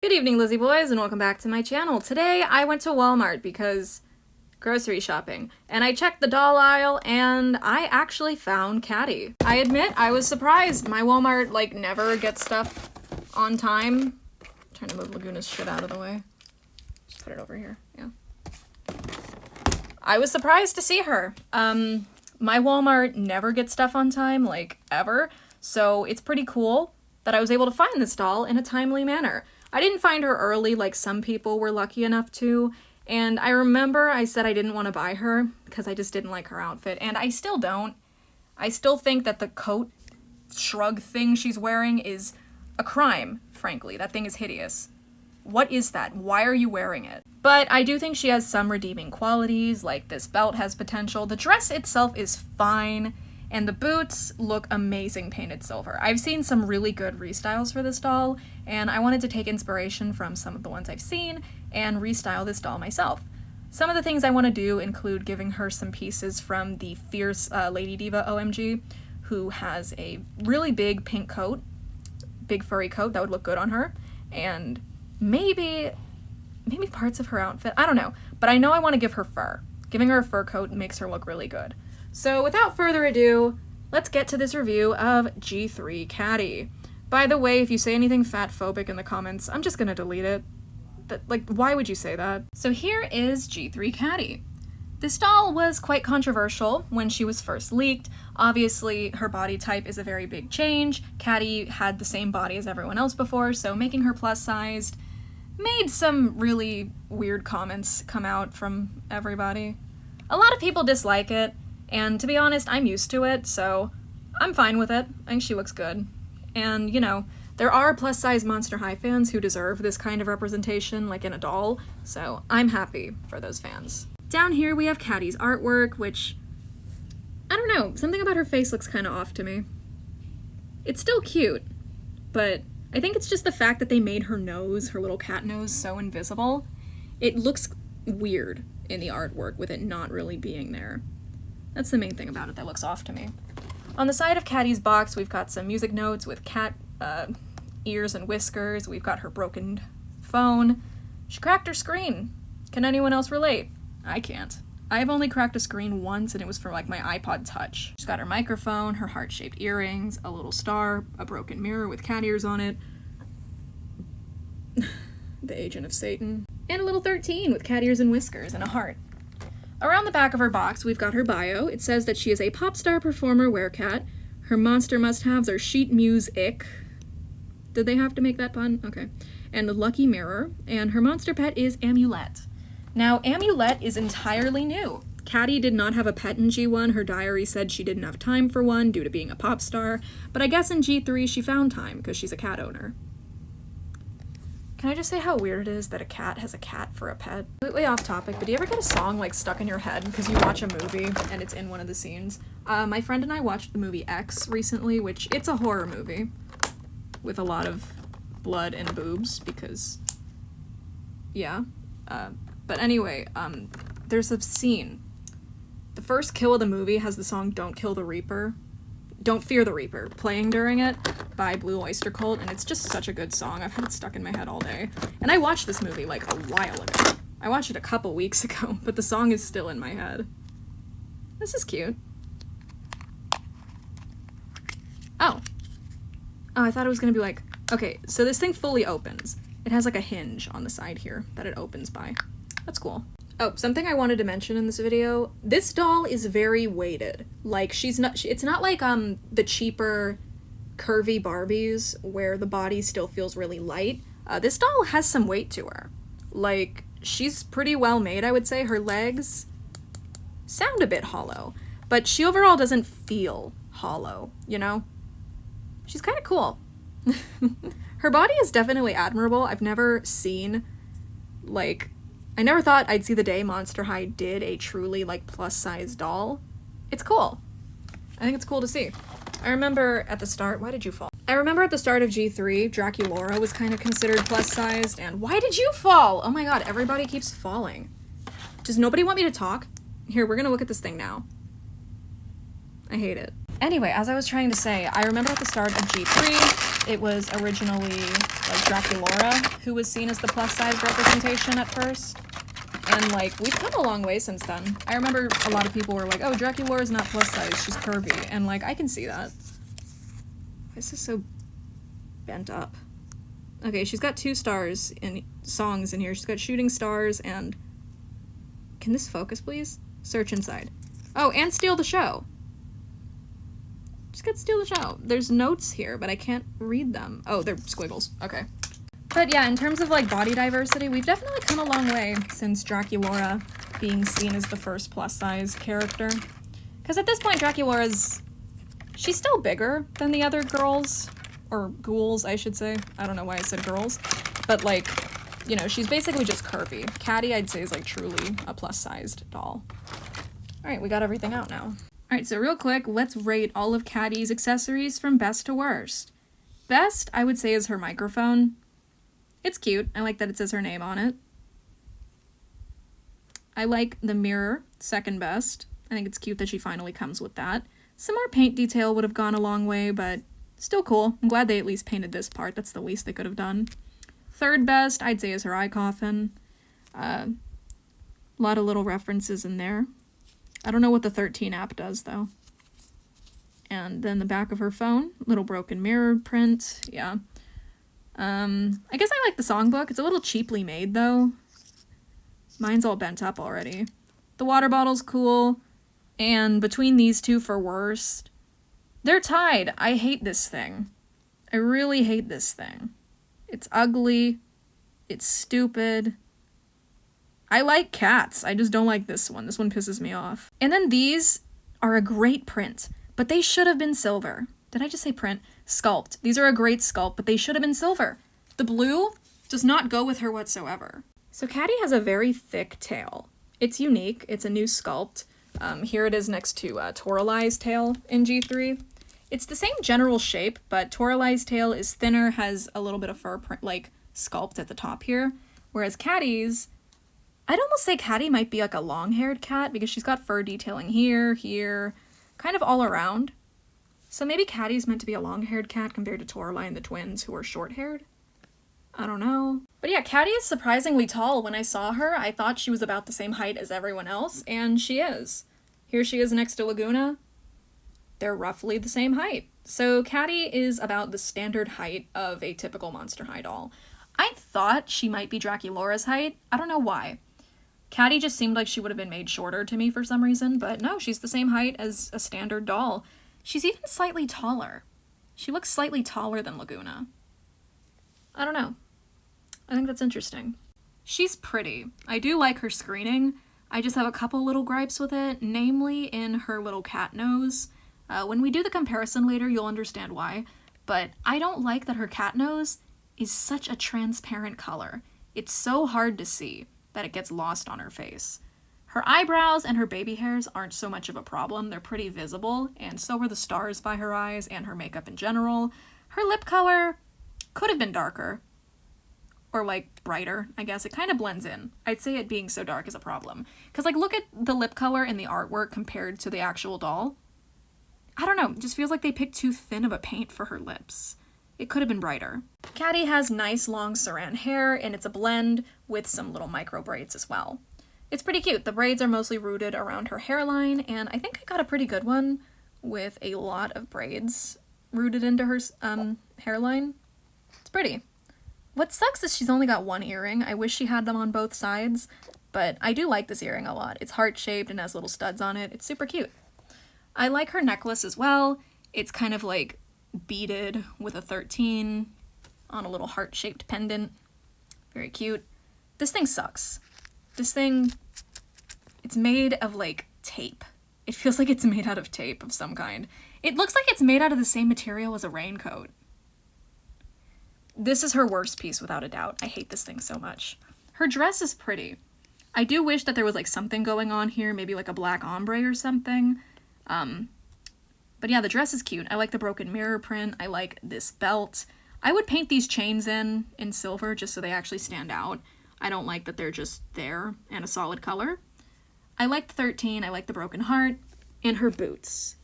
Good evening, Lizzie boys, and welcome back to my channel. Today I went to Walmart because grocery shopping, and I checked the doll aisle and I actually found Catty. I admit I was surprised. My Walmart never gets stuff on time. I'm trying to move Laguna's shit out of the way. Just put it over here. Yeah. I was surprised to see her. My Walmart never gets stuff on time, ever, so it's pretty cool that I was able to find this doll in a timely manner. I didn't find her early like some people were lucky enough to, and I remember I said I didn't want to buy her because I just didn't like her outfit, and I still don't. I still think that the coat shrug thing she's wearing is a crime, frankly. That thing is hideous. What is that? Why are you wearing it? But I do think she has some redeeming qualities, like this belt has potential. The dress itself is fine, and the boots look amazing painted silver. I've seen some really good restyles for this doll, and I wanted to take inspiration from some of the ones I've seen and restyle this doll myself. Some of the things I want to do include giving her some pieces from the Fierce Lady Diva OMG, who has a really big pink coat, big furry coat that would look good on her, and maybe parts of her outfit, I don't know, but I know I want to give her fur. Giving her a fur coat makes her look really good. So without further ado, let's get to this review of G3 Catty. By the way, if you say anything fat-phobic in the comments, I'm just gonna delete it. Why would you say that? So here is G3 Catty. This doll was quite controversial when she was first leaked. Obviously, her body type is a very big change. Catty had the same body as everyone else before, so making her plus-sized made some really weird comments come out from everybody. A lot of people dislike it, and to be honest, I'm used to it, so I'm fine with it. I think she looks good. And, you know, there are plus-size Monster High fans who deserve this kind of representation, in a doll, so I'm happy for those fans. Down here we have Catty's artwork, which, I don't know, something about her face looks kind of off to me. It's still cute, but I think it's just the fact that they made her nose, her little cat nose, so invisible. It looks weird in the artwork with it not really being there. That's the main thing about it that looks off to me. On the side of Catty's box, we've got some music notes with cat ears and whiskers. We've got her broken phone. She cracked her screen. Can anyone else relate? I can't. I've only cracked a screen once, and it was for my iPod Touch. She's got her microphone, her heart-shaped earrings, a little star, a broken mirror with cat ears on it, the agent of Satan, and a little 13 with cat ears and whiskers and a heart. Around the back of her box, we've got her bio. It says that she is a pop star performer werecat. Her monster must-haves are sheet music. Did they have to make that pun? Okay. And a lucky mirror. And her monster pet is Amulet. Now, Amulet is entirely new. Catty did not have a pet in G1. Her diary said she didn't have time for one due to being a pop star. But I guess in G3 she found time because she's a cat owner. Can I just say how weird it is that a cat has a cat for a pet? Completely off topic, but do you ever get a song stuck in your head because you watch a movie and it's in one of the scenes? My friend and I watched the movie X recently, which it's a horror movie with a lot of blood and boobs because, yeah. But anyway, there's a scene. The first kill of the movie has the song Don't Kill the Reaper. Don't Fear the Reaper playing during it by Blue Oyster Cult, and it's just such a good song. I've had it stuck in my head all day. And I watched this movie a while ago. I watched it a couple weeks ago, but the song is still in my head. This is cute. Oh, I thought it was gonna be okay, so this thing fully opens. It has a hinge on the side here that it opens by. That's cool. Oh, something I wanted to mention in this video. This doll is very weighted. It's not like the cheaper curvy Barbies where the body still feels really light. This doll has some weight to her. She's pretty well made, I would say. Her legs sound a bit hollow, but she overall doesn't feel hollow, you know? She's kind of cool. Her body is definitely admirable. I've never seen, I never thought I'd see the day Monster High did a truly, plus-size doll. It's cool. I think it's cool to see. I remember at the start, why did you fall? I remember at the start of G3, Draculaura was kind of considered plus-sized, and why did you fall? Oh my god, everybody keeps falling. Does nobody want me to talk? Here, we're gonna look at this thing now. I hate it. Anyway, as I was trying to say, I remember at the start of G3, it was originally like Draculaura who was seen as the plus size representation at first. And like, we've come a long way since then. I remember a lot of people were like, oh, Draculaura's not plus size, she's curvy. And like, I can see that. This is so bent up. Okay, she's got 2 stars in songs in here. She's got Shooting Stars and... Can this focus, please? Search Inside. Oh, and Steal the Show. Just got Steal the Show. There's notes here, but I can't read them. Oh, they're squiggles. Okay. But yeah, in terms of like body diversity, we've definitely come a long way since Draculaura being seen as the first plus size character. Because at this point, Draculaura's... She's still bigger than the other girls. Or ghouls, I should say. I don't know why I said girls. But like, you know, she's basically just curvy. Catty, I'd say, is like truly a plus-sized doll. Alright, we got everything out now. Alright, so real quick, let's rate all of Catty's accessories from best to worst. Best, I would say, is her microphone. It's cute. I like that it says her name on it. I like the mirror, second best. I think it's cute that she finally comes with that. Some more paint detail would have gone a long way, but still cool. I'm glad they at least painted this part. That's the least they could have done. Third best, I'd say, is her eye coffin. A lot of little references in there. I don't know what the 13 app does, though. And then the back of her phone, little broken mirror print, yeah. I guess I like the songbook. It's a little cheaply made, though. Mine's all bent up already. The water bottle's cool. And between these two for worst, they're tied. I hate this thing. I really hate this thing. It's ugly. It's stupid. I like cats. I just don't like this one. This one pisses me off. And then these are a great print, but they should have been silver. Did I just say print? Sculpt. These are a great sculpt, but they should have been silver. The blue does not go with her whatsoever. So Catty has a very thick tail. It's unique. It's a new sculpt. Here it is next to Torali's tail in G3. It's the same general shape, but Torali's tail is thinner, has a little bit of fur print, like sculpt at the top here. Whereas Catty's, I'd almost say Catty might be like a long-haired cat because she's got fur detailing here, here, kind of all around. So maybe Catty's meant to be a long-haired cat compared to Torali and the twins who are short-haired? I don't know. But yeah, Catty is surprisingly tall. When I saw her, I thought she was about the same height as everyone else, and she is. Here she is next to Laguna. They're roughly the same height. So Catty is about the standard height of a typical Monster High doll. I thought she might be Draculaura's height. I don't know why. Catty just seemed like she would have been made shorter to me for some reason, but no, she's the same height as a standard doll. She's even slightly taller. She looks slightly taller than Laguna. I don't know. I think that's interesting. She's pretty. I do like her screening. I just have a couple little gripes with it, namely in her little cat nose. When we do the comparison later, you'll understand why, but I don't like that her cat nose is such a transparent color. It's so hard to see that it gets lost on her face. Her eyebrows and her baby hairs aren't so much of a problem. They're pretty visible, and so are the stars by her eyes and her makeup in general. Her lip color could have been darker. Or, like, brighter, I guess. It kind of blends in. I'd say it being so dark is a problem. Because, like, look at the lip color in the artwork compared to the actual doll. I don't know, it just feels like they picked too thin of a paint for her lips. It could have been brighter. Catty has nice long saran hair, and it's a blend with some little micro braids as well. It's pretty cute. The braids are mostly rooted around her hairline, and I think I got a pretty good one with a lot of braids rooted into her hairline. It's pretty. What sucks is she's only got one earring. I wish she had them on both sides, but I do like this earring a lot. It's heart-shaped and has little studs on it. It's super cute. I like her necklace as well. It's kind of like beaded with a 13 on a little heart-shaped pendant. Very cute. This thing sucks. This thing, it's made of like tape. It feels like it's made out of tape of some kind. It looks like it's made out of the same material as a raincoat. This is her worst piece, without a doubt. I hate this thing so much. Her dress is pretty. I do wish that there was like something going on here, maybe like a black ombre or something. But yeah, the dress is cute. I like the broken mirror print. I like this belt. I would paint these chains in silver just so they actually stand out. I don't like that they're just there and a solid color. I like the 13. I like the broken heart. And her boots.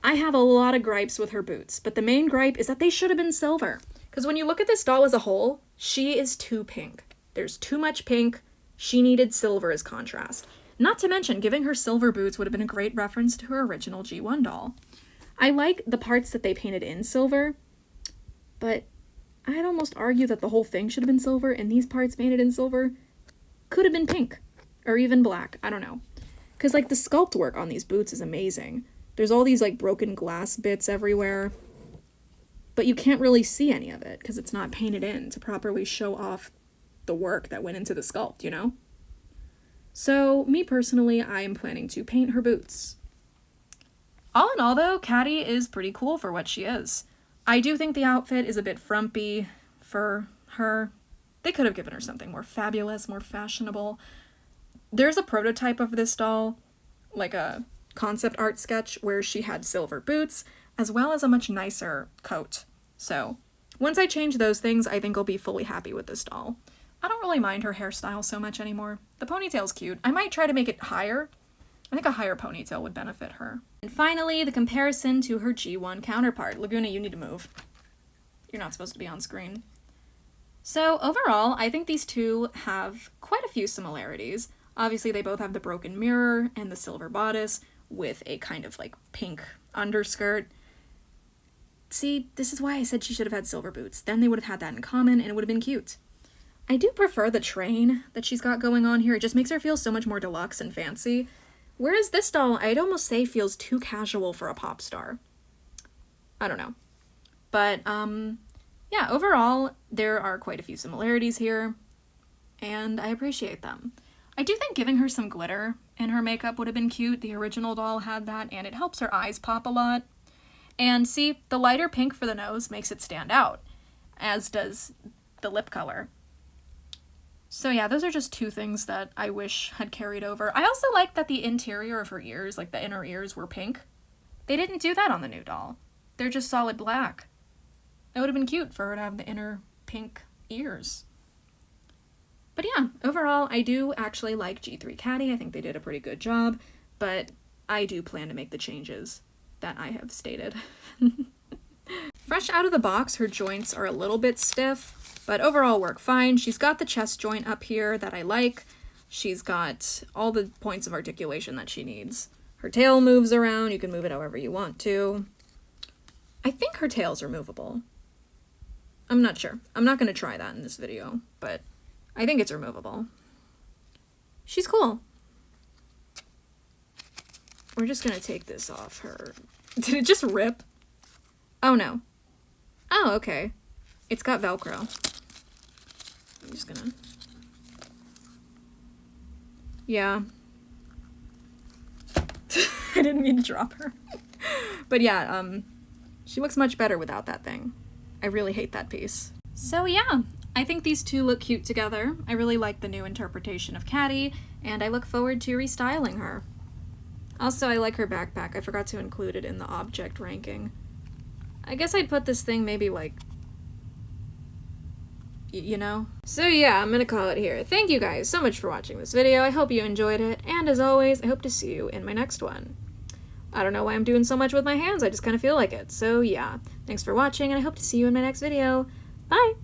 I have a lot of gripes with her boots, but the main gripe is that they should have been silver. Because when you look at this doll as a whole, she is too pink. There's too much pink. She needed silver as contrast. Not to mention, giving her silver boots would have been a great reference to her original G1 doll. I like the parts that they painted in silver, but I'd almost argue that the whole thing should have been silver, and these parts painted in silver could have been pink. Or even black, I don't know. Because, like, the sculpt work on these boots is amazing. There's all these, like, broken glass bits everywhere, but you can't really see any of it, because it's not painted in to properly show off the work that went into the sculpt, you know? So, me personally, I am planning to paint her boots. All in all, though, Catty is pretty cool for what she is. I do think the outfit is a bit frumpy for her. They could have given her something more fabulous, more fashionable. There's a prototype of this doll, like a concept art sketch, where she had silver boots, as well as a much nicer coat. So, once I change those things, I think I'll be fully happy with this doll. I don't really mind her hairstyle so much anymore. The ponytail's cute. I might try to make it higher. I think a higher ponytail would benefit her. And finally, the comparison to her G1 counterpart. Laguna, you need to move. You're not supposed to be on screen. So overall, I think these two have quite a few similarities. Obviously, they both have the broken mirror and the silver bodice with a kind of like pink underskirt. See, this is why I said she should have had silver boots. Then they would have had that in common and it would have been cute. I do prefer the train that she's got going on here. It just makes her feel so much more deluxe and fancy. Whereas this doll, I'd almost say feels too casual for a pop star. I don't know. But, yeah, overall, there are quite a few similarities here, and I appreciate them. I do think giving her some glitter in her makeup would have been cute. The original doll had that, and it helps her eyes pop a lot. And see, the lighter pink for the nose makes it stand out, as does the lip color. So yeah, those are just two things that I wish had carried over. I also like that the interior of her ears, like the inner ears, were pink. They didn't do that on the new doll. They're just solid black. It would have been cute for her to have the inner pink ears. But yeah, overall, I do actually like G3 Catty. I think they did a pretty good job, but I do plan to make the changes that I have stated. Fresh out of the box, her joints are a little bit stiff, but overall work fine. She's got the chest joint up here that I like. She's got all the points of articulation that she needs. Her tail moves around. You can move it however you want to. I think her tails are movable. I'm not sure. I'm not going to try that in this video, but I think it's removable. She's cool. We're just going to take this off her. Did it just rip? Oh, no. Oh, okay. It's got Velcro. I'm just gonna... Yeah. I didn't mean to drop her. But yeah, she looks much better without that thing. I really hate that piece. So yeah, I think these two look cute together. I really like the new interpretation of Catty, and I look forward to restyling her. Also, I like her backpack. I forgot to include it in the object ranking. I guess I'd put this thing maybe like... you know? So yeah, I'm gonna call it here. Thank you guys so much for watching this video. I hope you enjoyed it, and as always, I hope to see you in my next one. I don't know why I'm doing so much with my hands, I just kind of feel like it. So yeah, thanks for watching, and I hope to see you in my next video. Bye!